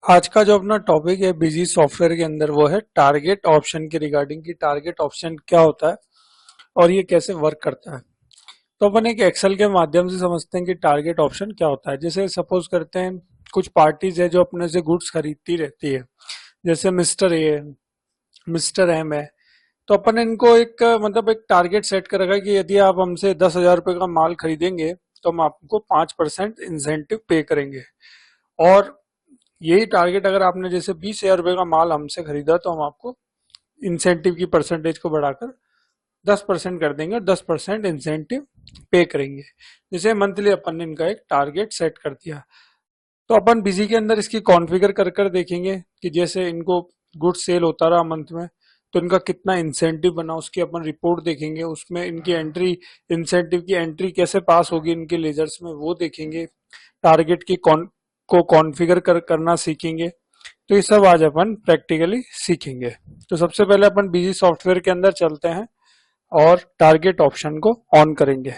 आज का जो अपना टॉपिक है बिजी सॉफ्टवेयर के अंदर वो है टारगेट ऑप्शन के रिगार्डिंग कि टारगेट ऑप्शन क्या होता है और ये कैसे वर्क करता है। तो अपन एक एक्सेल के माध्यम से समझते हैं कि टारगेट ऑप्शन क्या होता है। जैसे सपोज करते हैं कुछ पार्टीज है जो अपने से गुड्स खरीदती रहती है, जैसे मिस्टर ए है, मिस्टर एम है। तो अपन ने इनको एक मतलब एक टारगेट सेट कर रखा है कि यदि आप हमसे 10,000 रुपये का माल खरीदेंगे तो हम आपको 5% इंसेंटिव पे करेंगे। और यही टारगेट अगर आपने जैसे 20,000 रुपये का माल हमसे खरीदा तो हम आपको इंसेंटिव की परसेंटेज को बढ़ाकर 10% कर देंगे और 10% इंसेंटिव पे करेंगे। जैसे मंथली अपन ने इनका एक टारगेट सेट कर दिया। तो अपन बिजी के अंदर इसकी कॉन्फ़िगर कर कर देखेंगे कि जैसे इनको गुड सेल होता रहा मंथ में तो इनका कितना इंसेंटिव बना, उसकी अपन रिपोर्ट देखेंगे। उसमें इनकी एंट्री, इंसेंटिव की एंट्री कैसे पास होगी इनके लेजर्स में वो देखेंगे। टारगेट की को कॉन्फ़िगर करना सीखेंगे। तो ये सब आज अपन प्रैक्टिकली सीखेंगे। तो सबसे पहले अपन बिजी सॉफ्टवेयर के अंदर चलते हैं और टारगेट ऑप्शन को ऑन करेंगे।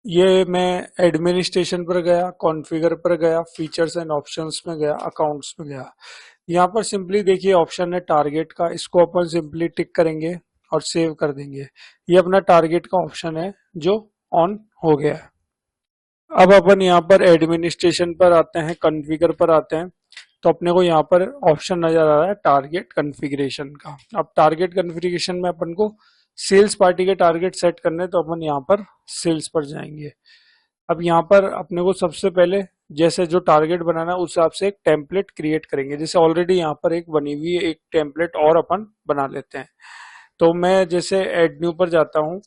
ये मैं एडमिनिस्ट्रेशन पर गया, कॉन्फ़िगर पर गया, फीचर्स एंड ऑप्शंस में गया, अकाउंट्स में गया। यहाँ पर सिंपली देखिए ऑप्शन है टारगेट का, इसको अपन सिंपली टिक करेंगे और सेव कर देंगे। ये अपना टारगेट का ऑप्शन है जो ऑन हो गया है। अब अपन यहाँ पर एडमिनिस्ट्रेशन पर आते हैं, कॉन्फ़िगर पर आते हैं। तो अपने को यहाँ पर ऑप्शन नजर आ रहा है टारगेट कॉन्फ़िगरेशन का। अब टारगेट कॉन्फ़िगरेशन में अपन को सेल्स पार्टी के टारगेट सेट करने, तो अपन यहाँ पर सेल्स पर जाएंगे। अब यहाँ पर अपने को सबसे पहले जैसे जो टारगेट बनाना है उस हिसाब से एक टेम्पलेट क्रिएट करेंगे। जैसे ऑलरेडी यहाँ पर एक बनी हुई है, एक टेम्पलेट और अपन बना लेते हैं। तो मैं जैसे एड न्यू पर जाता हूँ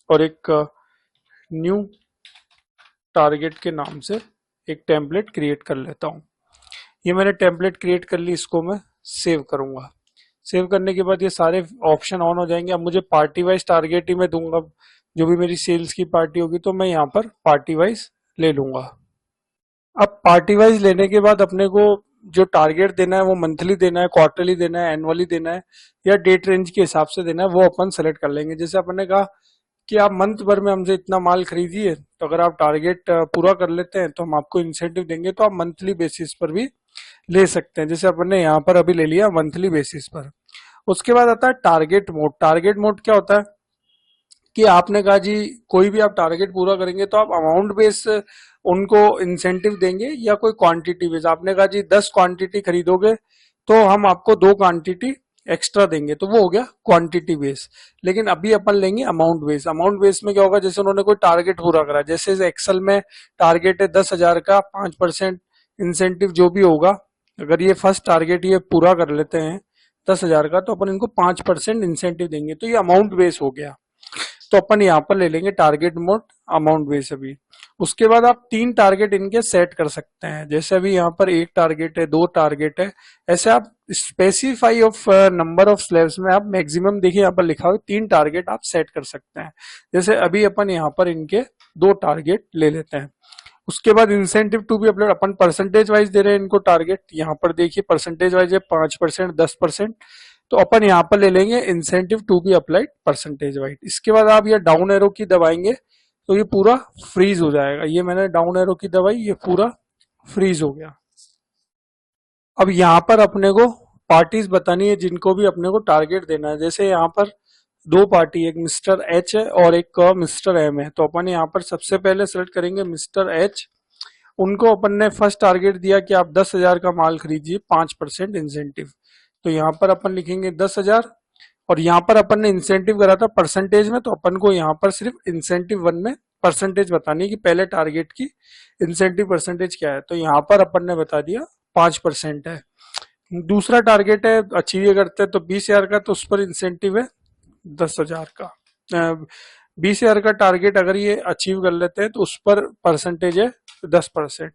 और एक न्यू टारगेट के नाम से एक टेम्पलेट क्रिएट कर लेता हूँ। ये मैंने टेम्पलेट क्रिएट कर ली, इसको मैं सेव करूंगा। सेव करने के बाद ये सारे ऑप्शन ऑन हो जाएंगे। अब मुझे पार्टी वाइज टारगेट ही मैं दूंगा, जो भी मेरी सेल्स की पार्टी होगी तो मैं यहाँ पर पार्टी वाइज ले लूंगा। अब पार्टी वाइज लेने के बाद अपने को जो टारगेट देना है वो मंथली देना है, क्वार्टरली देना है, एनुअली देना है या डेट रेंज के हिसाब से देना है, वो अपन सेलेक्ट कर लेंगे। जैसे अपन ने कहा कि आप मंथ भर में हमसे इतना माल खरीदिए, तो अगर आप टारगेट पूरा कर लेते हैं तो हम आपको इंसेंटिव देंगे। तो आप मंथली बेसिस पर भी ले सकते हैं, जैसे अपन ने यहाँ पर अभी ले लिया मंथली बेसिस पर। उसके बाद आता है टारगेट मोड। टारगेट मोड क्या होता है कि आपने कहा जी कोई भी आप टारगेट पूरा करेंगे तो आप अमाउंट बेस उनको इंसेंटिव देंगे या कोई क्वांटिटी बेस। आपने कहा जी 10 क्वांटिटी खरीदोगे तो हम आपको 2 क्वांटिटी एक्स्ट्रा देंगे, तो वो हो गया क्वांटिटी बेस। लेकिन अभी अपन लेंगे अमाउंट बेस। अमाउंट बेस में क्या होगा, जैसे उन्होंने कोई टारगेट पूरा करा, जैसे एक्सेल में टारगेट है 10,000 का, 5% इंसेंटिव जो भी होगा, अगर ये फर्स्ट टारगेट ये पूरा कर लेते हैं 10,000 का तो अपन इनको 5% इंसेंटिव देंगे। तो ये अमाउंट बेस हो गया। तो अपन यहाँ पर ले लेंगे टारगेट मोड अमाउंट बेस अभी। उसके बाद आप 3 टारगेट इनके सेट कर सकते हैं। जैसे अभी यहाँ पर 1 टारगेट है, 2 टारगेट है, ऐसे आप specify of number of slabs में आप मैक्सिमम देखिए यहाँ पर लिखा हुआ 3 टारगेट आप सेट कर सकते हैं। जैसे अभी अपन यहाँ पर इनके 2 टारगेट ले लेते हैं। उसके बाद इंसेंटिव टू बी अपलोड, अपन परसेंटेज वाइज दे रहे हैं इनको टारगेट। यहाँ पर देखिए परसेंटेज वाइज है 5%, 10%। तो अपन यहाँ पर ले लेंगे incentive to be applied percentage wise. इसके बाद आप ये डाउन एरो की दबाएंगे तो ये पूरा फ्रीज हो जाएगा। ये मैंने डाउन एरो की दबाई, ये पूरा फ्रीज हो गया। अब यहाँ पर अपने को पार्टीज बतानी है जिनको भी अपने को टारगेट देना है। जैसे यहाँ पर 2 पार्टी, एक मिस्टर एच है और एक मिस्टर एम है। तो अपन यहाँ पर सबसे पहले सेलेक्ट करेंगे मिस्टर एच। उनको अपन ने फर्स्ट टारगेट दिया कि आप 10,000 का माल खरीदिए, 5% इंसेंटिव। तो यहाँ पर अपन लिखेंगे 10,000 और यहाँ पर अपन ने इंसेंटिव करा था परसेंटेज में, तो अपन को यहाँ पर सिर्फ इंसेंटिव 1 में परसेंटेज बतानी है कि पहले टारगेट की इंसेंटिव परसेंटेज क्या है। तो यहाँ पर अपन ने बता दिया 5% है। दूसरा टारगेट है अचीव करते हैं तो 20,000 का, तो उस पर इंसेंटिव है 10,000 का। 20,000 का टारगेट अगर ये अचीव कर लेते हैं तो उस पर परसेंटेज है 10%।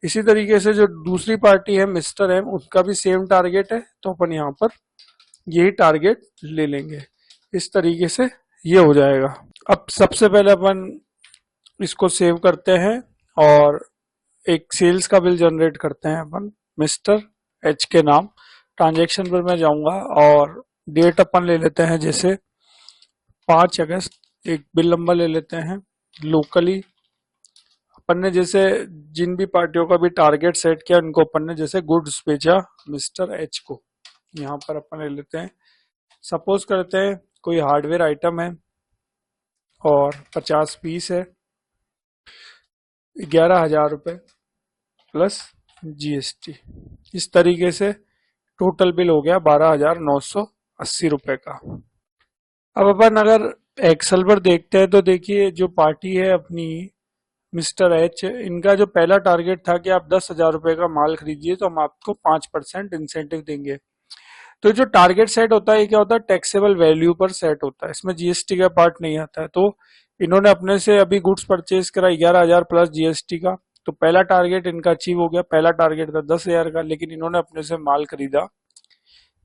इसी तरीके से जो दूसरी पार्टी है मिस्टर एम, उसका भी सेम टारगेट है, तो अपन यहाँ पर यही टारगेट ले लेंगे। इस तरीके से ये हो जाएगा। अब सबसे पहले अपन इसको सेव करते हैं और एक सेल्स का बिल जनरेट करते हैं अपन मिस्टर एच के नाम। ट्रांजैक्शन पर मैं जाऊंगा और डेट अपन ले लेते हैं जैसे 5 अगस्त। एक बिल नंबर ले लेते हैं लोकली अपन ने जैसे जिन भी पार्टियों का भी टारगेट सेट किया उनको अपन ने जैसे गुड्स बेचा मिस्टर एच को, यहाँ पर अपन ले लेते हैं। सपोज करते हैं कोई हार्डवेयर आइटम है और 50 पीस है, 11,000 रुपये प्लस जीएसटी। इस तरीके से टोटल बिल हो गया 12,980 रुपये का। अब अपन अगर एक्सेल पर देखते हैं तो देखिए जो पार्टी है अपनी मिस्टर एच, इनका जो पहला टारगेट था कि आप 10,000 रुपये का माल खरीदिए तो हम आपको 5% इंसेंटिव देंगे। तो जो टारगेट सेट होता है ये क्या होता है, टैक्सेबल वैल्यू पर सेट होता है, इसमें जीएसटी का पार्ट नहीं आता है। तो इन्होंने अपने से अभी गुड्स परचेज करा 11,000 प्लस जीएसटी का, तो पहला टारगेट इनका अचीव हो गया। पहला टारगेट था 10,000 का, लेकिन इन्होंने अपने से माल खरीदा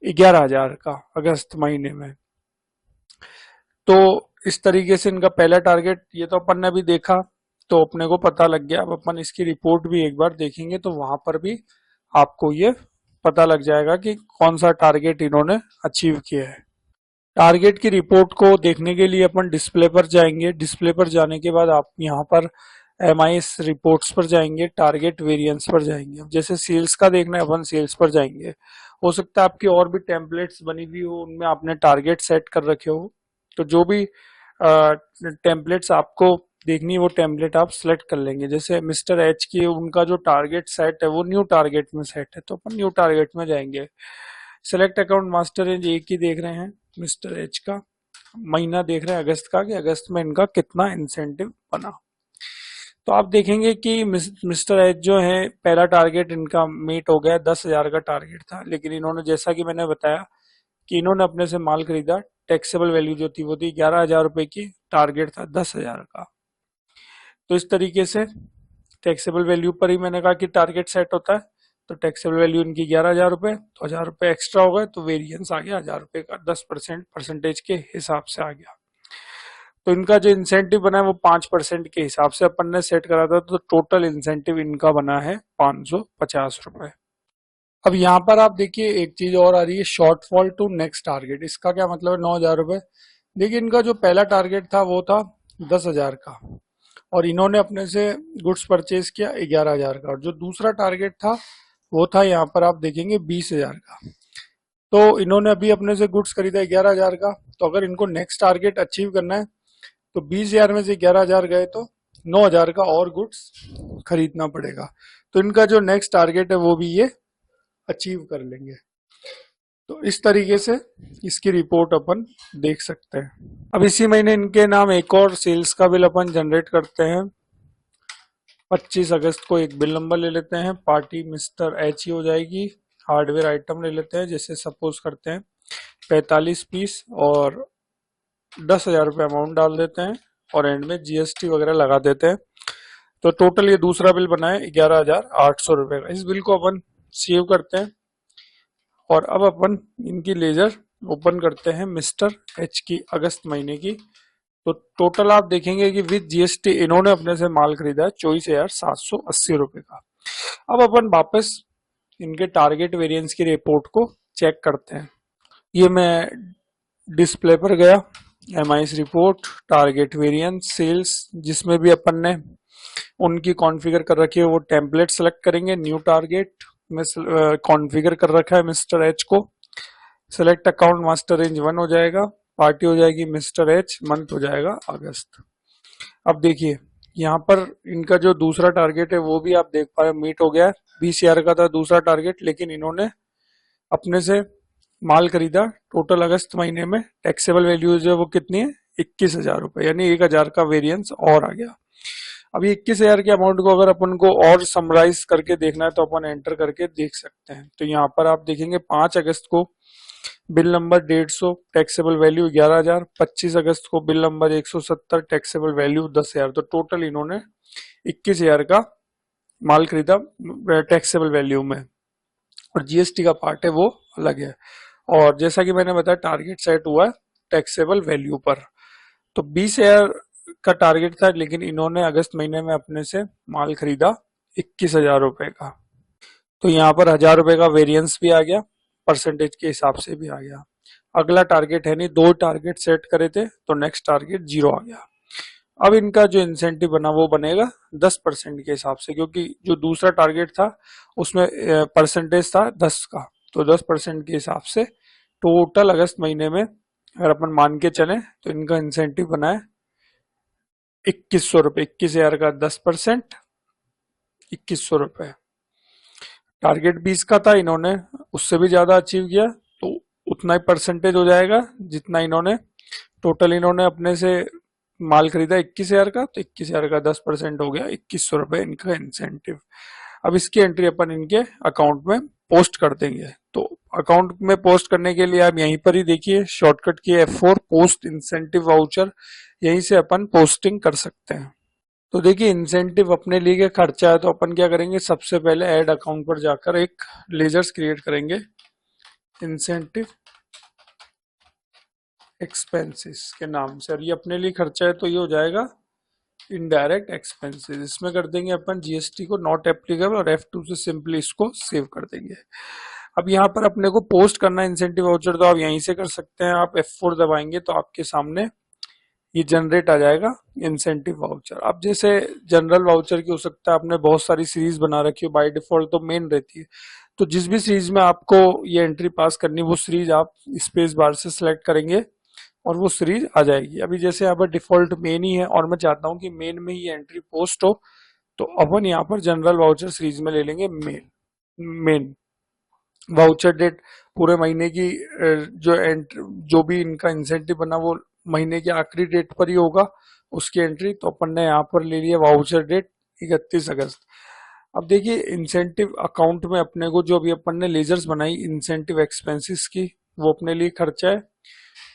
11,000 का अगस्त महीने में। तो इस तरीके से इनका पहला टारगेट ये तो अपन ने भी देखा, तो अपने को पता लग गया। अब अपन इसकी रिपोर्ट भी एक बार देखेंगे तो वहां पर भी आपको ये पता लग जाएगा कि कौन सा टारगेट इन्होंने अचीव किया है। टारगेट की रिपोर्ट को देखने के लिए अपन डिस्प्ले पर जाएंगे। डिस्प्ले पर जाने के बाद आप यहाँ पर एमआईएस रिपोर्ट्स पर जाएंगे, टारगेट वेरिएंस पर जाएंगे। अब जैसे सेल्स का देखना है अपन सेल्स पर जाएंगे। हो सकता है आपकी और भी टेम्पलेट्स बनी हुई हो, उनमें आपने टारगेट सेट कर रखे हो, तो जो भी टेम्पलेट्स आपको देखनी है वो टेम्पलेट आप सिलेक्ट कर लेंगे। जैसे मिस्टर एच की उनका जो टारगेट सेट है वो न्यू टारगेट में सेट है, तो अपन न्यू टारगेट में जाएंगे। सिलेक्ट अकाउंट मास्टर रेंज एक ही देख रहे हैं, मिस्टर एच का महीना देख रहे हैं अगस्त का, कि अगस्त में इनका कितना इंसेंटिव बना। तो आप देखेंगे कि मिस्टर एच जो है पहला टारगेट इनका मीट हो गया, 10,000 का टारगेट था, लेकिन इन्होंने जैसा कि मैंने बताया कि इन्होंने अपने से माल खरीदा, टैक्सेबल वैल्यू जो थी वो थी 11,000 रुपए की, टारगेट था 10,000 का। तो इस तरीके से टैक्सेबल वैल्यू पर ही मैंने कहा कि टारगेट सेट होता है। तो टैक्सेबल वैल्यू इनकी 11,000 रुपए, तो 1,000 रुपए एक्स्ट्रा हो गए, तो वेरिएंस आ गया 1,000 रुपए का, 10% परसेंटेज के हिसाब से आ गया। तो इनका जो इंसेंटिव बना है वो 5% के हिसाब से अपन ने सेट करा था, तो टोटल इंसेंटिव इनका बना है 550 रुपए। अब यहाँ पर आप देखिए एक चीज और आ रही है, शॉर्टफॉल टू नेक्स्ट टारगेट। इसका क्या मतलब है, 9,000 रुपए। देखिए इनका जो पहला टारगेट था वो था 10,000 का, और इन्होंने अपने से गुड्स परचेज किया 11,000 का, और जो दूसरा टारगेट था वो था यहाँ पर आप देखेंगे 20,000 का। तो इन्होंने अभी अपने से गुड्स खरीदा 11,000 का, तो अगर इनको नेक्स्ट टारगेट अचीव करना है तो 20,000 में से 11,000 गए तो 9,000 का और गुड्स खरीदना पड़ेगा। तो इनका जो नेक्स्ट टारगेट है वो भी ये अचीव कर लेंगे। तो इस तरीके से इसकी रिपोर्ट अपन देख सकते हैं। अब इसी महीने इनके नाम एक और सेल्स का बिल अपन जनरेट करते हैं। 25 अगस्त को एक बिल नंबर ले लेते हैं, पार्टी मिस्टर एच ही हो जाएगी। हार्डवेयर आइटम ले लेते हैं, जैसे सपोज करते हैं 45 पीस और 10,000 रुपये अमाउंट डाल देते हैं, और एंड में जीएसटी वगैरह लगा देते हैं। तो टोटल ये दूसरा बिल बना है 11,800 रुपये का। इस बिल को अपन सेव करते हैं, और अब अपन इनकी लेजर ओपन करते हैं मिस्टर एच की अगस्त महीने की। तो टोटल आप देखेंगे कि विद जीएसटी इन्होंने अपने से माल खरीदा है 24,780 रुपए का। अब अपन वापस इनके टारगेट वेरिएंस की रिपोर्ट को चेक करते हैं। ये मैं डिस्प्ले पर गया, MIS report, target variance, sales, जिसमें भी अपन ने उनकी कॉन्फ़िगर कर रखी है वो टेम्पलेट सेलेक्ट करेंगे। न्यू टारगेट में कॉन्फ़िगर कर रखा है मिस्टर एच को। सेलेक्ट अकाउंट मास्टर रेंज 1 हो जाएगा, पार्टी हो जाएगी मिस्टर एच, मंथ हो जाएगा अगस्त। अब देखिए यहाँ पर इनका जो दूसरा टारगेट है वो भी आप देख पा रहे हैं मीट हो गया है। 20,000 का था दूसरा टारगेट, लेकिन इन्होंने अपने से माल खरीदा टोटल अगस्त महीने में। टैक्सेबल वैल्यू जो है वो कितनी है, 21,000 रुपए, यानी 1,000 का वेरिएंस और आ गया। अभी 21,000 के अमाउंट को अगर अपन को और समराइज करके देखना है तो अपन एंटर करके देख सकते हैं। तो यहाँ पर आप देखेंगे 5 अगस्त को बिल नंबर 150, टैक्सेबल वैल्यू 11,000। 25 अगस्त को बिल नंबर 170, टैक्सेबल वैल्यू 10,000। तो टोटल इन्होंने 21,000 का माल खरीदा टैक्सेबल वैल्यू में, और जीएसटी का पार्ट है वो अलग है। और जैसा कि मैंने बताया टारगेट सेट हुआ है टैक्सेबल वैल्यू पर। तो 20,000 का टारगेट था, लेकिन इन्होंने अगस्त महीने में अपने से माल खरीदा 21,000 रुपए का। तो यहाँ पर 1,000 रुपए का वेरिएंस भी आ गया, परसेंटेज के हिसाब से भी आ गया। अगला टारगेट है नहीं, 2 टारगेट सेट करे थे तो नेक्स्ट टारगेट 0 आ गया। अब इनका जो इंसेंटिव बना वो बनेगा 10% के हिसाब से, क्योंकि जो दूसरा टारगेट था उसमें परसेंटेज था 10 का, तो 10% के हिसाब से टोटल अगस्त महीने में अगर अपन मान के चले तो इनका इंसेंटिव बना है 2100 रुपये। 21,000 का 10%, 2100 रुपये। टारगेट 20 का था, इन्होंने उससे भी ज्यादा अचीव किया, तो उतना ही परसेंटेज हो जाएगा जितना इन्होंने टोटल इन्होंने अपने से माल खरीदा 21,000 का, तो 21,000 का 10% हो गया 2100 रुपये इनका इंसेंटिव। अब इसकी एंट्री अपन इनके अकाउंट में पोस्ट कर देंगे। तो अकाउंट में पोस्ट करने के लिए आप यहीं पर ही देखिए शॉर्टकट की F4 पोस्ट इंसेंटिव वाउचर, यहीं से अपन पोस्टिंग कर सकते हैं। तो देखिए इंसेंटिव अपने लिए क्या खर्चा है, तो अपन क्या करेंगे, सबसे पहले ऐड अकाउंट पर जाकर एक लेजर्स क्रिएट करेंगे, इंसेंटिव एक्सपेंसेस के नाम से। और ये अपने लिए खर्चा है तो ये हो जाएगा इनडायरेक्ट एक्सपेंसेस। इसमें कर देंगे अपन जीएसटी को नॉट एप्लीकेबल और F2 से सिंपली इसको सेव कर देंगे। अब यहाँ पर अपने को पोस्ट करना इंसेंटिव वाउचर, तो आप यहीं से कर सकते हैं। आप F4 दबाएंगे तो आपके सामने ये जनरेट आ जाएगा इंसेंटिव वाउचर। अब जैसे जनरल वाउचर की हो सकता है आपने बहुत सारी सीरीज बना रखी हो, बाय डिफॉल्ट तो मेन रहती है, तो जिस भी सीरीज में आपको ये एंट्री पास करनी वो सीरीज आप स्पेस बार से सिलेक्ट करेंगे और वो सीरीज आ जाएगी। अभी जैसे यहाँ पर डिफॉल्ट मेन ही है और मैं चाहता हूँ कि मेन में ही एंट्री पोस्ट हो, तो अपन यहाँ पर जनरल वाउचर सीरीज में ले लेंगे मेन वाउचर डेट पूरे महीने की जो भी इनका इंसेंटिव बना वो महीने की आखिरी डेट पर ही होगा उसकी एंट्री, तो अपन ने यहाँ पर ले लिया वाउचर डेट 31 अगस्त। अब देखिए इंसेंटिव अकाउंट में अपने को जो अभी अपन ने लेजर्स बनाई इंसेंटिव एक्सपेंसेस की, वो अपने लिए खर्चा है,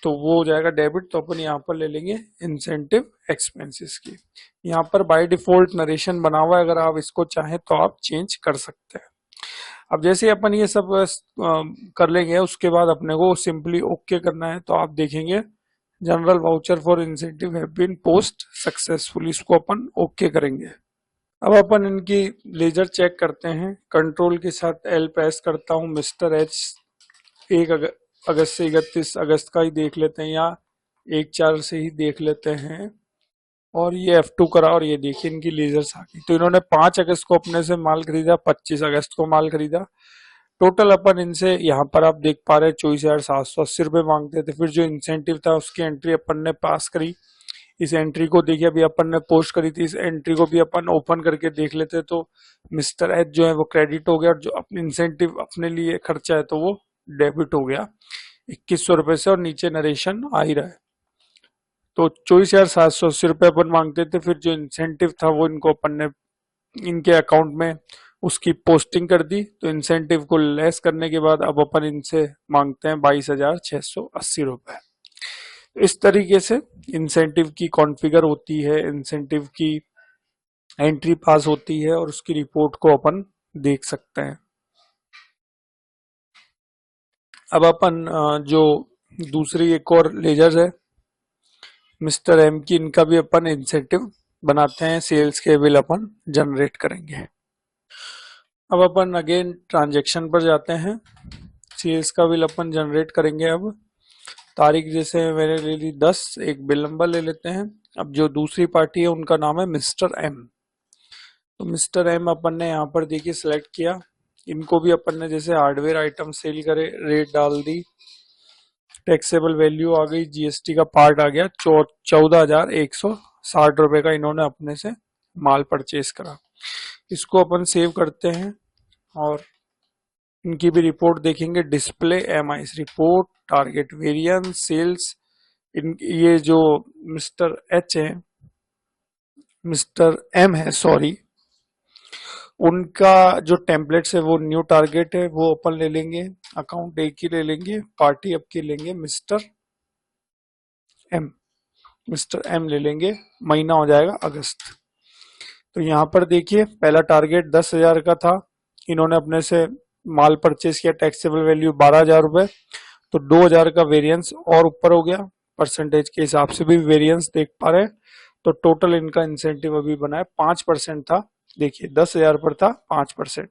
तो वो हो जाएगा डेबिट, तो अपन यहाँ पर ले लेंगे इंसेंटिव एक्सपेंसेस की। यहाँ पर बाय डिफॉल्ट नरेशन बना हुआ है, अगर आप इसको चाहें तो आप चेंज कर सकते हैं। अब जैसे अपन ये सब कर लेंगे उसके बाद अपने को सिंपली ओके करना है, तो आप देखेंगे general voucher for incentive have been post successfully, इसको अपन ओके करेंगे। अब अपन इनकी लेजर चेक करते हैं, कंट्रोल के साथ L प्रेस करता हूँ, मिस्टर एच 1 अगस्त से 31 अगस्त का ही देख लेते हैं, या 1/4 से ही देख लेते हैं, और ये F2 करा और ये देखिए इनकी लेजर्स आ गई। तो इन्होंने 5 अगस्त को अपने से माल खरीदा, 25 अगस्त को माल खरीदा। टोटल अपन इनसे यहाँ पर आप देख पा रहे हैं 24,780 रुपये मांगते थे। फिर जो इंसेंटिव था उसकी एंट्री अपन ने पास करी, इस एंट्री को देखिए अभी अपन ने पोस्ट करी थी, इस एंट्री को भी अपन ओपन करके देख लेते, तो मिस्टर एच जो है वो क्रेडिट हो गया और जो अपने इंसेंटिव अपने लिए खर्चा है तो वो डेबिट हो गया 2100 रुपये से, और नीचे नरेशन आ ही रहा है। तो 24,780 रुपये अपन मांगते थे, फिर जो इंसेंटिव था वो इनको अपन ने इनके अकाउंट में उसकी पोस्टिंग कर दी, तो इंसेंटिव को लेस करने के बाद अब अपन इनसे मांगते हैं 22,680 रुपये। इस तरीके से इंसेंटिव की कॉन्फ़िगर होती है, इंसेंटिव की एंट्री पास होती है और उसकी रिपोर्ट को अपन देख सकते हैं। अब अपन जो दूसरी एक और लेजर है मिस्टर एम की, इनका भी अपन इंसेंटिव बनाते हैं, सेल्स के बिल अपन जनरेट करेंगे। अब अपन अगेन ट्रांजैक्शन पर जाते हैं, सेल्स का बिल अपन जनरेट करेंगे। अब तारीख जैसे मैंने ले ली 10, एक बिल नंबर ले लेते हैं। अब जो दूसरी पार्टी है उनका नाम है मिस्टर एम, तो मिस्टर एम अपन ने यहाँ पर देखिए सिलेक्ट किया, इनको भी अपन ने जैसे हार्डवेयर आइटम सेल करे, रेट डाल दी, टैक्सेबल वैल्यू आ गई, जीएसटी का पार्ट आ गया, 14,160 रुपये का इन्होंने अपने से माल परचेज करा। इसको अपन सेव करते हैं और इनकी भी रिपोर्ट देखेंगे, display MI report, target variance, sales. इन ये जो मिस्टर एच है, मिस्टर एम है सॉरी, उनका जो टेम्पलेट्स है वो न्यू टारगेट है, वो अपन ले लेंगे, अकाउंट एक ही ले लेंगे, पार्टी अब की लेंगे मिस्टर एम, मिस्टर एम ले लेंगे, महीना हो जाएगा अगस्त। तो यहाँ पर देखिए पहला टारगेट 10,000 का था, इन्होंने अपने से माल परचेज किया, टैक्सेबल वैल्यू 12,000 रुपए, तो 2,000 का वेरिएंस और ऊपर हो गया, परसेंटेज के हिसाब से भी वेरिएंस देख पा रहे हैं। तो टोटल इनका इंसेंटिव अभी बना है 5% था, देखिए 10,000 पर था 5%,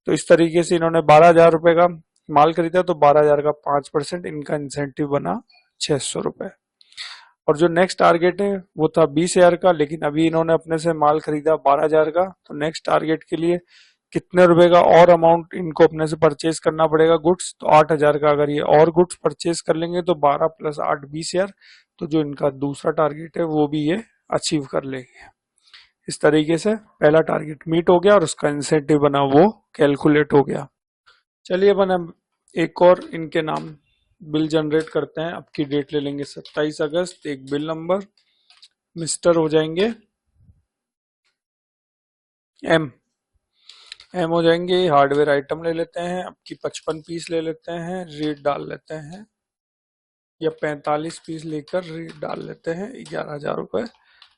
तो इस तरीके से इन्होंने 12,000 रुपए का माल खरीदा, तो 12,000 का 5% इनका इंसेंटिव बना 600 रुपए। और जो नेक्स्ट टारगेट है वो था 20,000 का, लेकिन अभी इन्होंने अपने से माल खरीदा 12,000 का। तो नेक्स्ट टारगेट के लिए कितने रुपए का और अमाउंट इनको अपने से परचेज करना पड़ेगा गुड्स, तो 8,000 का। अगर ये और गुड्स परचेज कर लेंगे तो 12 + 8 20,000। तो जो इनका दूसरा टारगेट है वो भी ये अचीव कर लेंगे। इस तरीके से पहला टारगेट मीट हो गया और उसका इंसेंटिव बना वो कैलकुलेट हो गया। चलिए अपन अब एक और इनके नाम बिल जनरेट करते हैं। अब की डेट ले लेंगे 27 अगस्त। एक बिल नंबर मिस्टर हो जाएंगे एम हो जाएंगे। हार्डवेयर आइटम ले लेते हैं, अब की 55 पीस ले लेते हैं, रेट डाल लेते हैं, या 45 पीस लेकर रेट डाल लेते हैं 11,000 रुपये,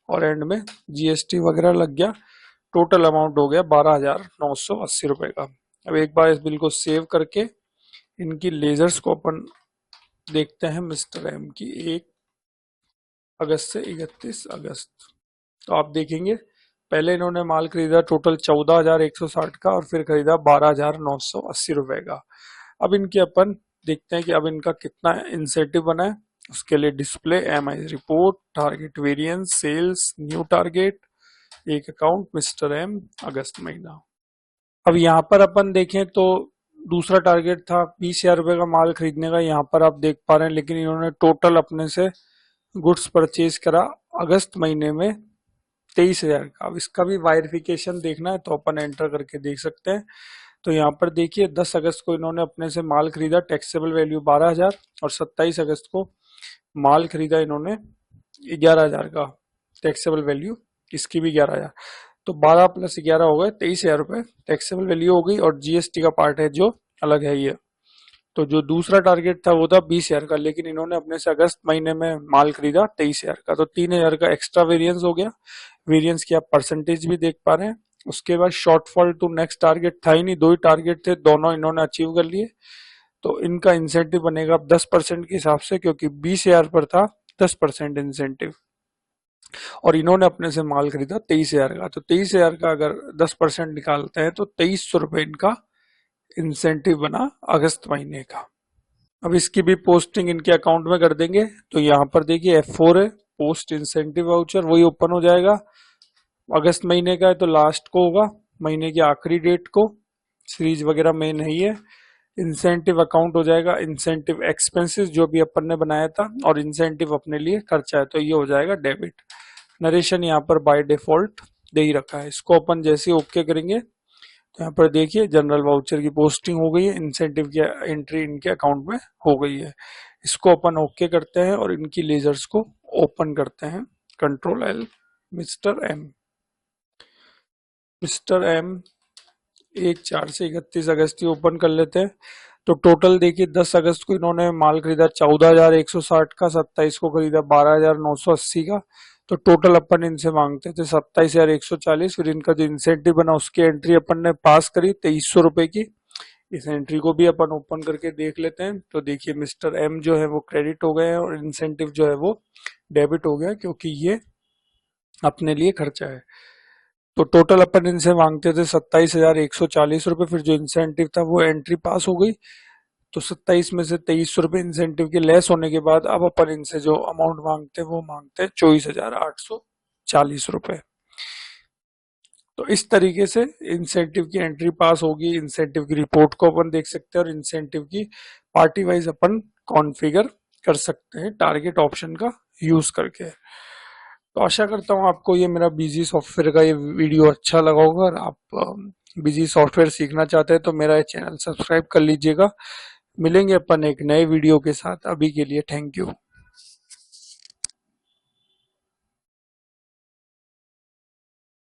और एंड में जीएसटी वगैरह लग गया। टोटल अमाउंट हो गया 12,980 रुपये का। अब एक बार इस बिल को सेव करके इनकी लेजर्स को अपन देखते हैं मिस्टर एम की 1 अगस्त से 31 अगस्त। तो आप देखेंगे पहले इन्होंने माल खरीदा टोटल 14,160 का, और फिर खरीदा 12,980 रुपए का। अब इनके अपन देखते हैं कि अब इनका कितना इंसेंटिव बना है। उसके लिए display MI report, target variance, sales, new target, एक अकाउंट मिस्टर एम अगस्त महीना। अब यहाँ पर अपन देखें तो दूसरा टारगेट था 20,000 रुपए का माल खरीदने का, यहाँ पर आप देख पा रहे हैं, लेकिन इन्होंने टोटल अपने से गुड्स परचेज करा अगस्त महीने में 23,000 का। अब इसका भी वायरिफिकेशन देखना है तो अपन एंटर करके देख सकते हैं। तो यहाँ पर देखिए 10 अगस्त को इन्होंने अपने से माल खरीदा, टैक्सेबल वैल्यू 12,000, और 27 अगस्त को माल खरीदा इन्होंने 11,000 का, टैक्सेबल वैल्यू इसकी भी 11,000। तो 12 + 11 हो गए 23,000 रुपए टैक्सेबल वैल्यू हो गई, और जीएसटी का पार्ट है जो अलग है ये। तो जो दूसरा टारगेट था वो था 20,000 का, लेकिन इन्होंने अपने से अगस्त महीने में माल खरीदा 23,000 का, तो 3,000 का एक्स्ट्रा वेरिएंस हो गया। वेरिएंस की आप परसेंटेज भी देख पा रहे हैं। उसके बाद शॉर्टफॉल टू नेक्स्ट टारगेट था ही नहीं, 2 ही टारगेट थे, दोनों इन्होंने अचीव कर लिए। तो इनका इंसेंटिव बनेगा 10% के हिसाब से, क्योंकि 20,000 पर था 10% इंसेंटिव, और इन्होंने अपने से माल खरीदा 23,000 का। तो 23,000 का अगर 10% निकालते हैं तो 2,300 रुपए इनका इंसेंटिव बना अगस्त महीने का। अब इसकी भी पोस्टिंग इनके अकाउंट में कर देंगे। तो यहाँ पर देखिए F4 है, पोस्ट इंसेंटिव वाउचर, वही ओपन हो जाएगा। अगस्त महीने का है तो लास्ट को होगा, महीने की आखिरी डेट को। सीरीज वगैरह में नहीं है। इंसेंटिव अकाउंट हो जाएगा, इंसेंटिव एक्सपेंसेस जो भी अपन ने बनाया था, और इंसेंटिव अपने लिए खर्चा है तो ये हो जाएगा डेबिट। नरेशन यहाँ पर बाय डिफॉल्ट दे ही रखा है। इसको अपन जैसे ओके करेंगे तो यहाँ पर देखिए जनरल वाउचर की पोस्टिंग हो गई है, इंसेंटिव की एंट्री इनके अकाउंट में हो गई है। इसको अपन ओके करते हैं और इनकी लेजर्स को ओपन करते हैं। Ctrl+L, मिस्टर एम 1/4 से 31 अगस्त की ओपन कर लेते हैं। तो टोटल देखिए 10 अगस्त को इन्होंने माल खरीदा 14,160 का, 27 को खरीदा 12,980 का। तो टोटल अपन इनसे मांगते थे 27,140। फिर इनका जो इंसेंटिव बना उसकी एंट्री अपन ने पास करी 2,300 रुपए की। इस एंट्री को भी अपन ओपन करके देख लेते हैं। तो देखिए मिस्टर एम जो है वो क्रेडिट हो गए हैं, और इंसेंटिव जो है वो डेबिट हो गया, क्योंकि ये अपने लिए खर्चा है। तो टोटल अपन इनसे मांगते थे 27,140 रुपए। फिर जो इंसेंटिव था वो एंट्री पास हो गई। तो 27 में से 2,300 रुपए इंसेंटिव के लेस होने के बाद अब अपन इनसे जो अमाउंट मांगते हैं वो मांगते हैं 24,840 रुपए। तो इस तरीके से इंसेंटिव की एंट्री पास होगी। इंसेंटिव की रिपोर्ट को अपन देख सकते हैं, और इंसेंटिव की पार्टी वाइज अपन कॉन्फ़िगर कर सकते हैं टारगेट ऑप्शन का यूज करके। तो आशा करता हूँ आपको ये मेरा बिजी सॉफ्टवेयर का ये वीडियो अच्छा लगा होगा। और आप बिजी सॉफ्टवेयर सीखना चाहते हैं तो मेरा ये चैनल सब्सक्राइब कर लीजिएगा। मिलेंगे अपन एक नए वीडियो के साथ। अभी के लिए थैंक यू।